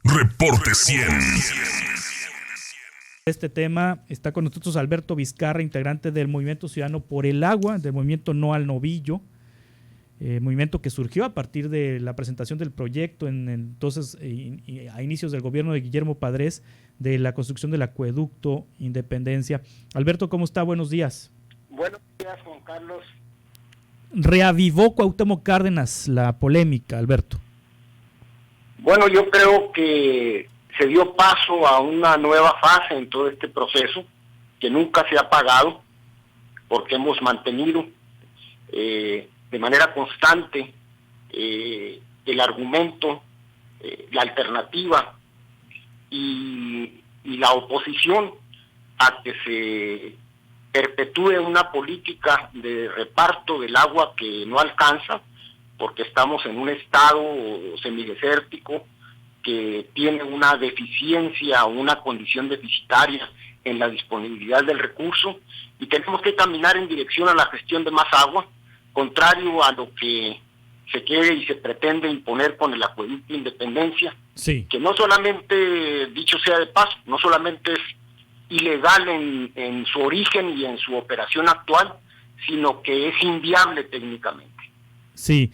Reporte 100. Este tema está con nosotros Alberto Vizcarra, integrante del Movimiento Ciudadano por el Agua, del Movimiento No al Novillo, movimiento que surgió a partir de la presentación del proyecto a inicios del gobierno de Guillermo Padres, de la construcción del acueducto Independencia. Alberto, ¿cómo está? Buenos días. Buenos días, Juan Carlos. Reavivó Cuauhtémoc Cárdenas la polémica, Alberto. Bueno, yo creo que se dio paso a una nueva fase en todo este proceso que nunca se ha apagado, porque hemos mantenido de manera constante el argumento, la alternativa y la oposición a que se perpetúe una política de reparto del agua que no alcanza, porque estamos en un estado semidesértico que tiene una deficiencia o una condición deficitaria en la disponibilidad del recurso, y tenemos que caminar en dirección a la gestión de más agua, contrario a lo que se quiere y se pretende imponer con el acueducto Independencia, sí, que no solamente, dicho sea de paso, no solamente es ilegal en su origen y en su operación actual, sino que es inviable técnicamente. Sí,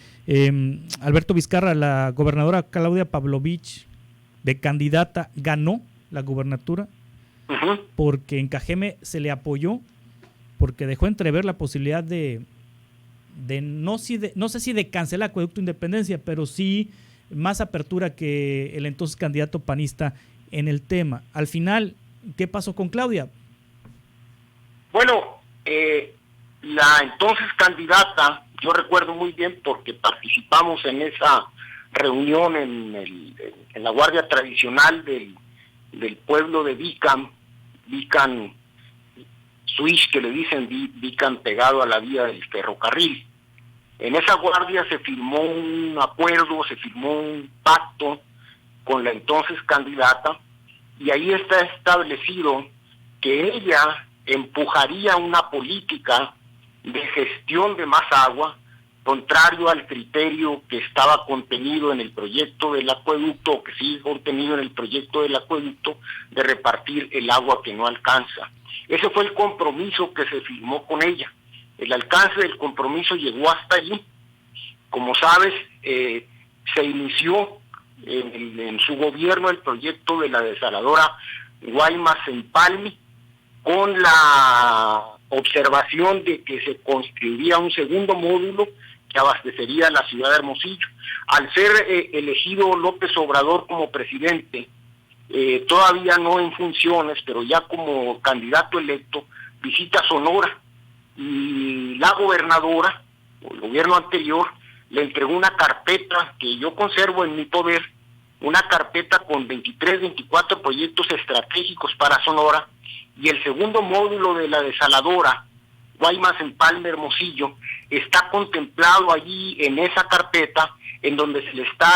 Alberto Vizcarra, la gobernadora Claudia Pavlovich, de candidata, ganó la gubernatura porque en Cajeme se le apoyó, porque dejó entrever la posibilidad de no sé si de cancelar el acueducto Independencia, pero sí más apertura que el entonces candidato panista en el tema. Al final, ¿qué pasó con Claudia? Bueno, la entonces candidata, yo recuerdo muy bien porque participamos en esa reunión en la guardia tradicional del pueblo de Vicán Suiz, que le dicen Vicán, pegado a la vía del ferrocarril. En esa guardia se firmó un acuerdo, se firmó un pacto con la entonces candidata, y ahí está establecido que ella empujaría una política de gestión de más agua, contrario al criterio que estaba contenido en el proyecto del acueducto, o que sigue contenido en el proyecto del acueducto, de repartir el agua que no alcanza. Ese fue el compromiso que se firmó con ella. El alcance del compromiso llegó hasta allí. Como sabes, se inició en su gobierno el proyecto de la desaladora Guaymas-Empalme, con la observación de que se construiría un segundo módulo que abastecería a la ciudad de Hermosillo. Al ser elegido López Obrador como presidente, todavía no en funciones, pero ya como candidato electo, visita Sonora, y la gobernadora, o el gobierno anterior, le entregó una carpeta que yo conservo en mi poder, una carpeta con 24 proyectos estratégicos para Sonora, y el segundo módulo de la desaladora Guaymas-Empalme Hermosillo está contemplado allí en esa carpeta, en donde se le está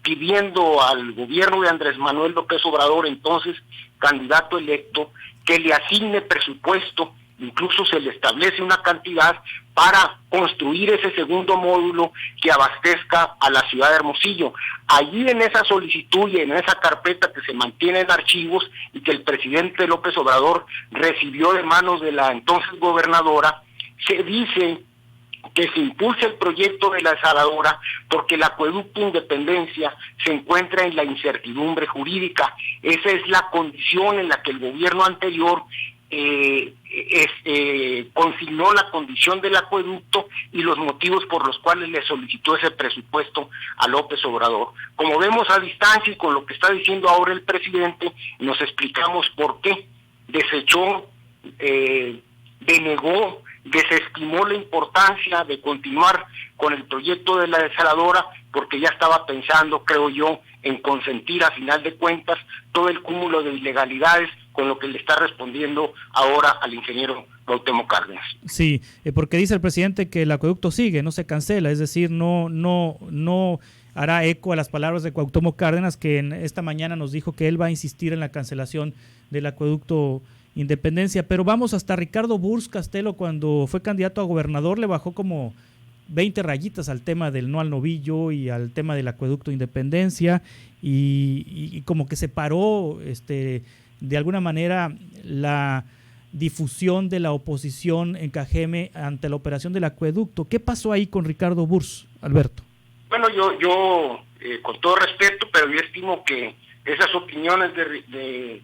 pidiendo al gobierno de Andrés Manuel López Obrador, entonces candidato electo, que le asigne presupuesto. Incluso se le establece una cantidad para construir ese segundo módulo que abastezca a la ciudad de Hermosillo. Allí en esa solicitud y en esa carpeta que se mantiene en archivos y que el presidente López Obrador recibió de manos de la entonces gobernadora, se dice que se impulse el proyecto de la desaladora porque el acueducto Independencia se encuentra en la incertidumbre jurídica. Esa es la condición en la que el gobierno anterior consignó la condición del acueducto y los motivos por los cuales le solicitó ese presupuesto a López Obrador. Como vemos a distancia y con lo que está diciendo ahora el presidente, nos explicamos por qué desechó, denegó, desestimó la importancia de continuar con el proyecto de la desaladora, porque ya estaba pensando, creo yo, en consentir a final de cuentas todo el cúmulo de ilegalidades con lo que le está respondiendo ahora al ingeniero Cuauhtémoc Cárdenas. Sí, porque dice el presidente que el acueducto sigue, no se cancela, es decir, no hará eco a las palabras de Cuauhtémoc Cárdenas, que esta mañana nos dijo que él va a insistir en la cancelación del acueducto Independencia. Pero vamos hasta Ricardo Burs Castelo, cuando fue candidato a gobernador, le bajó como 20 rayitas al tema del no al novillo y al tema del acueducto Independencia, y como que separó de alguna manera la difusión de la oposición en Cajeme ante la operación del acueducto. ¿Qué pasó ahí con Ricardo Burs, Alberto? Bueno, yo con todo respeto, pero yo estimo que esas opiniones de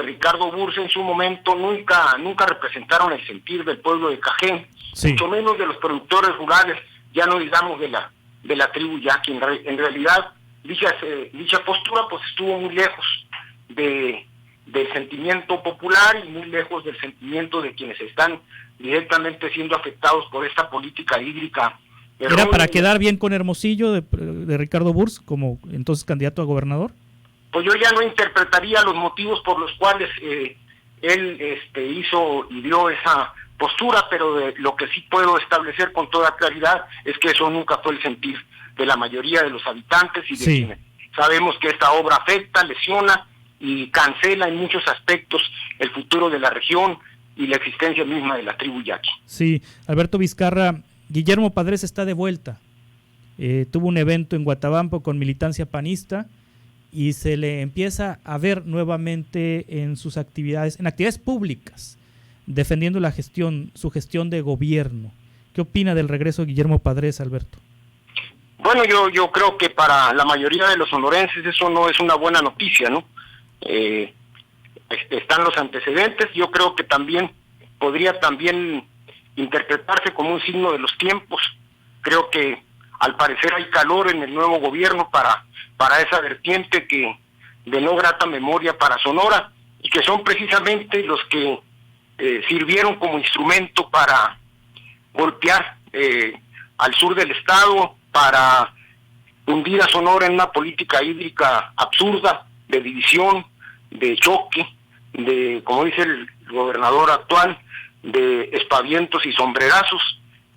Ricardo Burs en su momento nunca representaron el sentir del pueblo de Cajeme, sí, mucho menos de los productores rurales, ya no digamos de la tribu yaqui. En realidad, dicha postura pues estuvo muy lejos del sentimiento popular y muy lejos del sentimiento de quienes están directamente siendo afectados por esta política hídrica. ¿Era para quedar bien con Hermosillo de Ricardo Burs como entonces candidato a gobernador? Pues yo ya no interpretaría los motivos por los cuales él hizo y dio esa postura, pero lo que sí puedo establecer con toda claridad es que eso nunca fue el sentir de la mayoría de los habitantes y de sí, quienes sabemos que esta obra afecta, lesiona y cancela en muchos aspectos el futuro de la región y la existencia misma de la tribu yaqui. Sí, Alberto Vizcarra, Guillermo Padres está de vuelta. Tuvo un evento en Guatabampo con militancia panista y se le empieza a ver nuevamente en sus actividades, en actividades públicas, defendiendo su gestión de gobierno. ¿Qué opina del regreso de Guillermo Padres, Alberto? Bueno, yo creo que para la mayoría de los sonorenses eso no es una buena noticia, ¿no? Están los antecedentes. Yo creo que podría interpretarse como un signo de los tiempos. Creo que al parecer hay calor en el nuevo gobierno para esa vertiente de no grata memoria para Sonora, y que son precisamente los que sirvieron como instrumento para golpear al sur del estado, para hundir a Sonora en una política hídrica absurda, de división, de choque, de, como dice el gobernador actual, de espavientos y sombrerazos,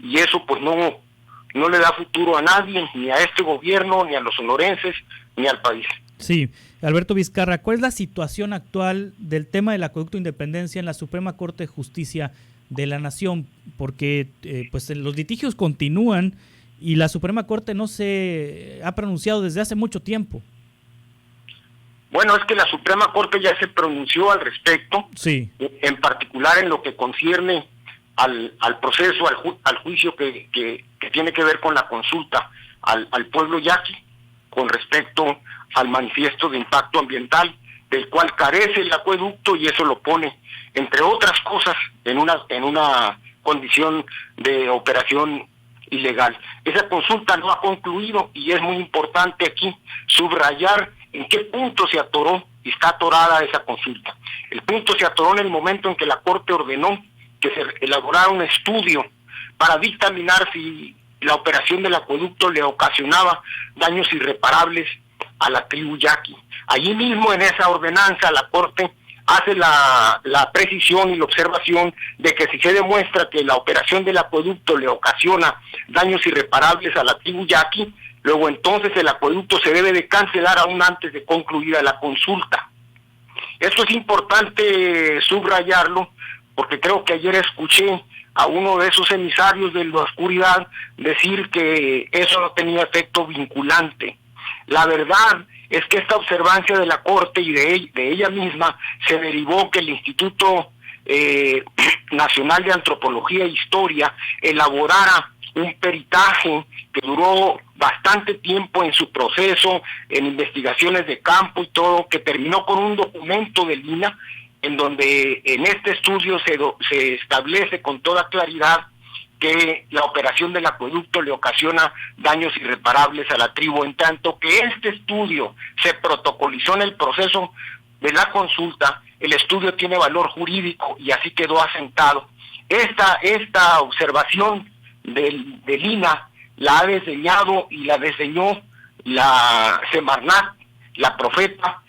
y eso pues no le da futuro a nadie, ni a este gobierno, ni a los sonorenses, ni al país. Sí, Alberto Vizcarra, ¿cuál es la situación actual del tema del acueducto Independencia en la Suprema Corte de Justicia de la Nación? Porque pues los litigios continúan y la Suprema Corte no se ha pronunciado desde hace mucho tiempo. Bueno, es que la Suprema Corte ya se pronunció al respecto, sí, en particular en lo que concierne al proceso, al juicio que tiene que ver con la consulta al pueblo yaqui, con respecto al manifiesto de impacto ambiental, del cual carece el acueducto, y eso lo pone, entre otras cosas, en una condición de operación ilegal. Esa consulta no ha concluido, y es muy importante aquí subrayar en qué punto se atoró y está atorada esa consulta. El punto se atoró en el momento en que la Corte ordenó que se elaborara un estudio para dictaminar si la operación del acueducto le ocasionaba daños irreparables a la tribu yaqui. Allí mismo, en esa ordenanza, la Corte hace la precisión y la observación de que si se demuestra que la operación del acueducto le ocasiona daños irreparables a la tribu yaqui, luego entonces el acueducto se debe de cancelar aún antes de concluida la consulta. Esto es importante subrayarlo, porque creo que ayer escuché a uno de esos emisarios de la oscuridad decir que eso no tenía efecto vinculante. La verdad es que esta observancia de la Corte y de ella misma se derivó que el Instituto Nacional de Antropología e Historia elaborara un peritaje que duró bastante tiempo en su proceso, en investigaciones de campo y todo, que terminó con un documento del INAH, en donde en este estudio se establece con toda claridad que la operación del acueducto le ocasiona daños irreparables a la tribu, en tanto que este estudio se protocolizó en el proceso de la consulta. El estudio tiene valor jurídico y así quedó asentado. Esta observación del INAH la ha diseñado y la diseñó la Semarnat, la Profeta,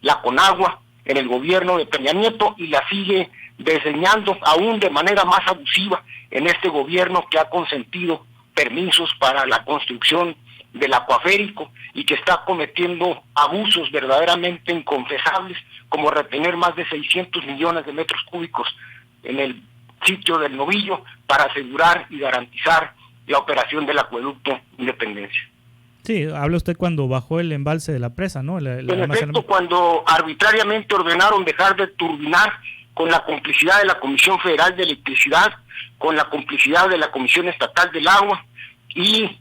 la Conagua, en el gobierno de Peña Nieto, y la sigue diseñando aún de manera más abusiva en este gobierno, que ha consentido permisos para la construcción del acuaférico y que está cometiendo abusos verdaderamente inconfesables, como retener más de 600 millones de metros cúbicos en el sitio del Novillo para asegurar y garantizar la operación del acueducto Independencia. Sí, habla usted cuando bajó el embalse de la presa, ¿no? En efecto, cuando arbitrariamente ordenaron dejar de turbinar, con la complicidad de la Comisión Federal de Electricidad, con la complicidad de la Comisión Estatal del Agua y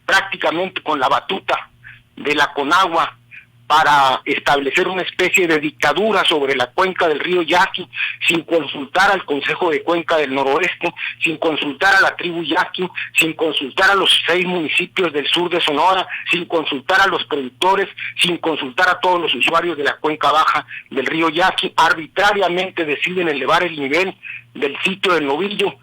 prácticamente con la batuta de la Conagua, para establecer una especie de dictadura sobre la cuenca del río Yaqui, sin consultar al Consejo de Cuenca del Noroeste, sin consultar a la tribu Yaqui, sin consultar a los 6 municipios del sur de Sonora, sin consultar a los productores, sin consultar a todos los usuarios de la cuenca baja del río Yaqui. Arbitrariamente deciden elevar el nivel del sitio del Novillo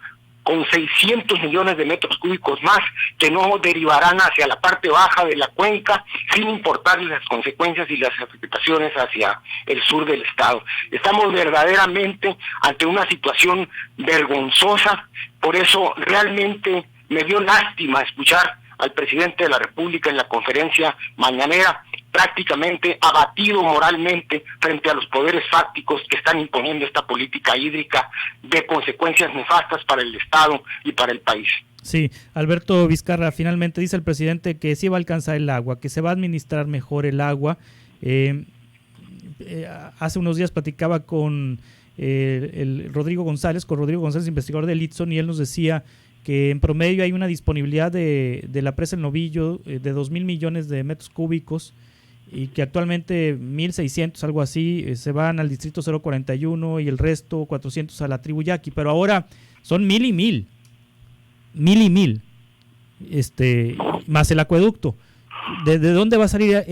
con 600 millones de metros cúbicos más, que no derivarán hacia la parte baja de la cuenca, sin importar las consecuencias y las afectaciones hacia el sur del estado. Estamos verdaderamente ante una situación vergonzosa. Por eso realmente me dio lástima escuchar al presidente de la República en la conferencia mañanera, prácticamente abatido moralmente frente a los poderes fácticos que están imponiendo esta política hídrica de consecuencias nefastas para el Estado y para el país. Sí, Alberto Vizcarra, finalmente dice el presidente que sí va a alcanzar el agua, que se va a administrar mejor el agua. Hace unos días platicaba con Rodrigo González, investigador del ITSON, y él nos decía que en promedio hay una disponibilidad de la presa El Novillo de 2,000 millones de metros cúbicos, y que actualmente 1,600, algo así, se van al distrito 041 y el resto 400 a la tribu Yaqui, pero ahora son 1,000 y 1,000, 1,000 y 1,000, más el acueducto. ¿De dónde va a salir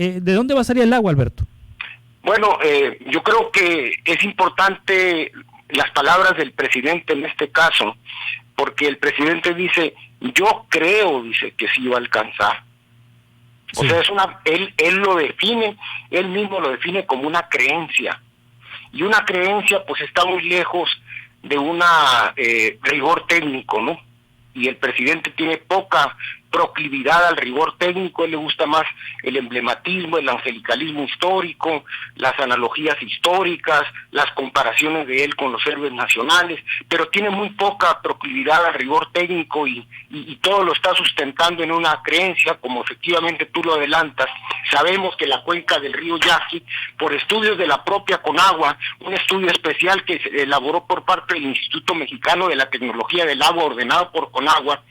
el agua, Alberto? Bueno, yo creo que es importante las palabras del presidente en este caso, porque el presidente dice, yo creo, dice, que sí va a alcanzar. O sea, él lo define, él mismo lo define como una creencia. Y una creencia pues está muy lejos de una rigor técnico, ¿no? Y el presidente tiene poca proclividad al rigor técnico. Él le gusta más el emblematismo, el angelicalismo histórico, las analogías históricas, las comparaciones de él con los héroes nacionales, pero tiene muy poca proclividad al rigor técnico y todo lo está sustentando en una creencia, como efectivamente tú lo adelantas. Sabemos que la cuenca del río Yaqui, por estudios de la propia Conagua, un estudio especial que se elaboró por parte del Instituto Mexicano de la Tecnología del Agua, ordenado por Conagua,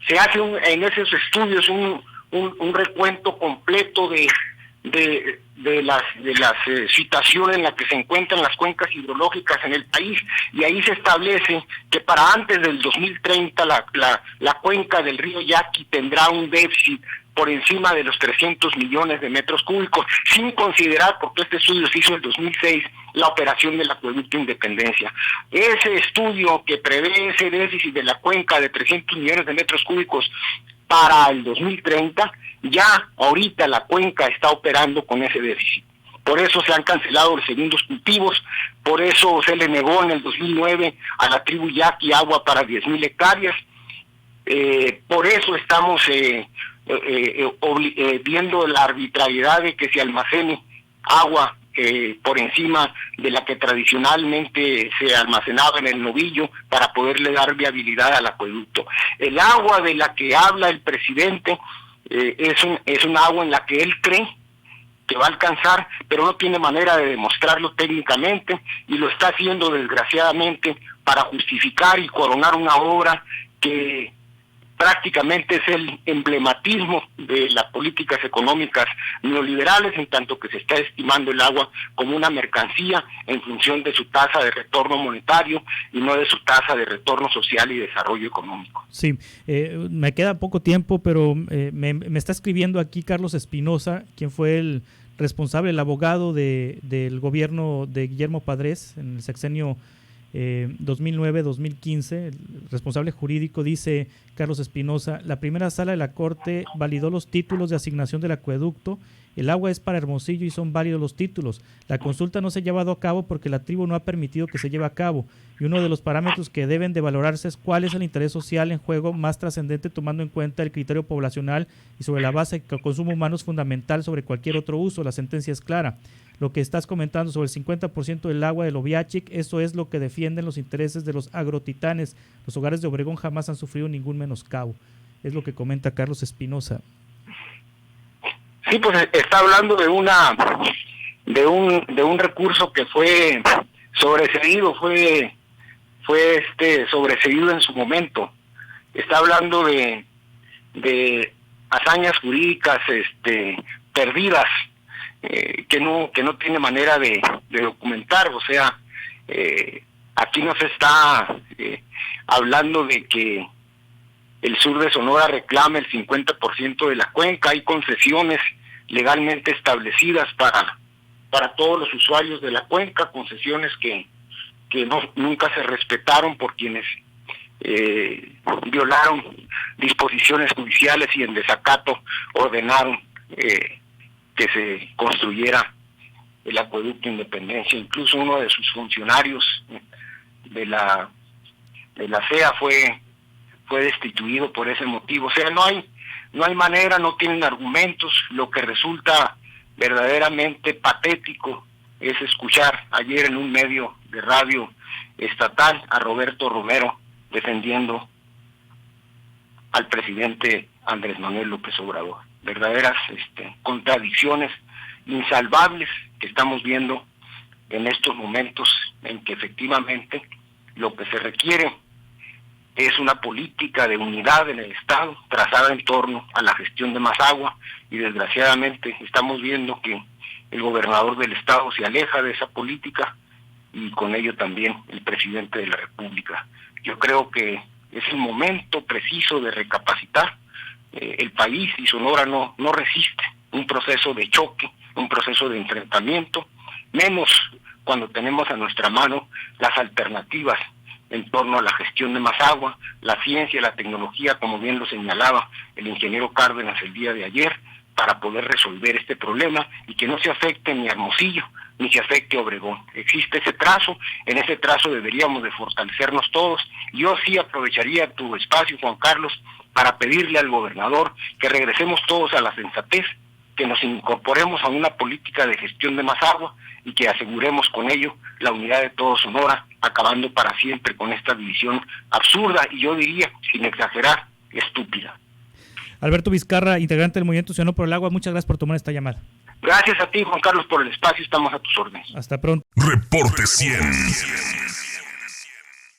se hace en esos estudios un recuento completo de las situaciones en las que se encuentran las cuencas hidrológicas en el país, y ahí se establece que para antes del 2030 la cuenca del río Yaqui tendrá un déficit por encima de los 300 millones de metros cúbicos, sin considerar, porque este estudio se hizo en 2006, la operación del acueducto Independencia. Ese estudio que prevé ese déficit de la cuenca de 300 millones de metros cúbicos para el 2030, ya ahorita la cuenca está operando con ese déficit. Por eso se han cancelado los segundos cultivos, por eso se le negó en el 2009 a la tribu Yaqui agua para 10,000 hectáreas, por eso estamos viendo la arbitrariedad de que se almacene agua por encima de la que tradicionalmente se almacenaba en el Novillo para poderle dar viabilidad al acueducto. El agua de la que habla el presidente es un agua en la que él cree que va a alcanzar, pero no tiene manera de demostrarlo técnicamente, y lo está haciendo desgraciadamente para justificar y coronar una obra que prácticamente es el emblematismo de las políticas económicas neoliberales, en tanto que se está estimando el agua como una mercancía en función de su tasa de retorno monetario y no de su tasa de retorno social y desarrollo económico. Sí, me queda poco tiempo, pero me está escribiendo aquí Carlos Espinosa, quien fue el responsable, el abogado del gobierno de Guillermo Padres en el sexenio 2009-2015, el responsable jurídico. Dice Carlos Espinosa: la primera sala de la Corte validó los títulos de asignación del acueducto. El agua es para Hermosillo y son válidos los títulos. La consulta no se ha llevado a cabo porque la tribu no ha permitido que se lleve a cabo, y uno de los parámetros que deben de valorarse es cuál es el interés social en juego más trascendente, tomando en cuenta el criterio poblacional y sobre la base que el consumo humano es fundamental sobre cualquier otro uso. La sentencia es clara. Lo que estás comentando sobre el 50% del agua del Oviachic, eso es lo que defienden los intereses de los agrotitanes. Los hogares de Obregón jamás han sufrido ningún menoscabo. Es lo que comenta Carlos Espinosa. Sí, pues está hablando de un recurso que fue sobreseído, fue sobreseído en su momento. Está hablando de hazañas jurídicas perdidas, que no tiene manera de documentar. O sea, aquí no se está hablando de que el sur de Sonora reclame el 50% de la cuenca. Hay concesiones legalmente establecidas para todos los usuarios de la cuenca, concesiones que nunca se respetaron por quienes violaron disposiciones judiciales y en desacato ordenaron que se construyera el acueducto Independencia. Incluso uno de sus funcionarios de la CEA fue destituido por ese motivo. O sea, no hay manera, no tienen argumentos. Lo que resulta verdaderamente patético es escuchar ayer en un medio de radio estatal a Roberto Romero defendiendo al presidente Andrés Manuel López Obrador. Verdaderas contradicciones insalvables que estamos viendo en estos momentos, en que efectivamente lo que se requiere es una política de unidad en el Estado trazada en torno a la gestión de más agua, y desgraciadamente estamos viendo que el gobernador del Estado se aleja de esa política y con ello también el presidente de la República. Yo creo que es el momento preciso de recapacitar. El país y Sonora no resiste un proceso de choque, un proceso de enfrentamiento, menos cuando tenemos a nuestra mano las alternativas en torno a la gestión de más agua, la ciencia, la tecnología, como bien lo señalaba el ingeniero Cárdenas el día de ayer, para poder resolver este problema y que no se afecte ni Hermosillo, ni se afecte Obregón. Existe ese trazo, en ese trazo deberíamos de fortalecernos todos. Yo sí aprovecharía tu espacio, Juan Carlos, para pedirle al gobernador que regresemos todos a la sensatez, que nos incorporemos a una política de gestión de más agua y que aseguremos con ello la unidad de todo Sonora, acabando para siempre con esta división absurda y yo diría, sin exagerar, estúpida. Alberto Vizcarra, integrante del Movimiento Ciudadano por el Agua, muchas gracias por tomar esta llamada. Gracias a ti, Juan Carlos, por el espacio, estamos a tus órdenes. Hasta pronto. Reporte 100.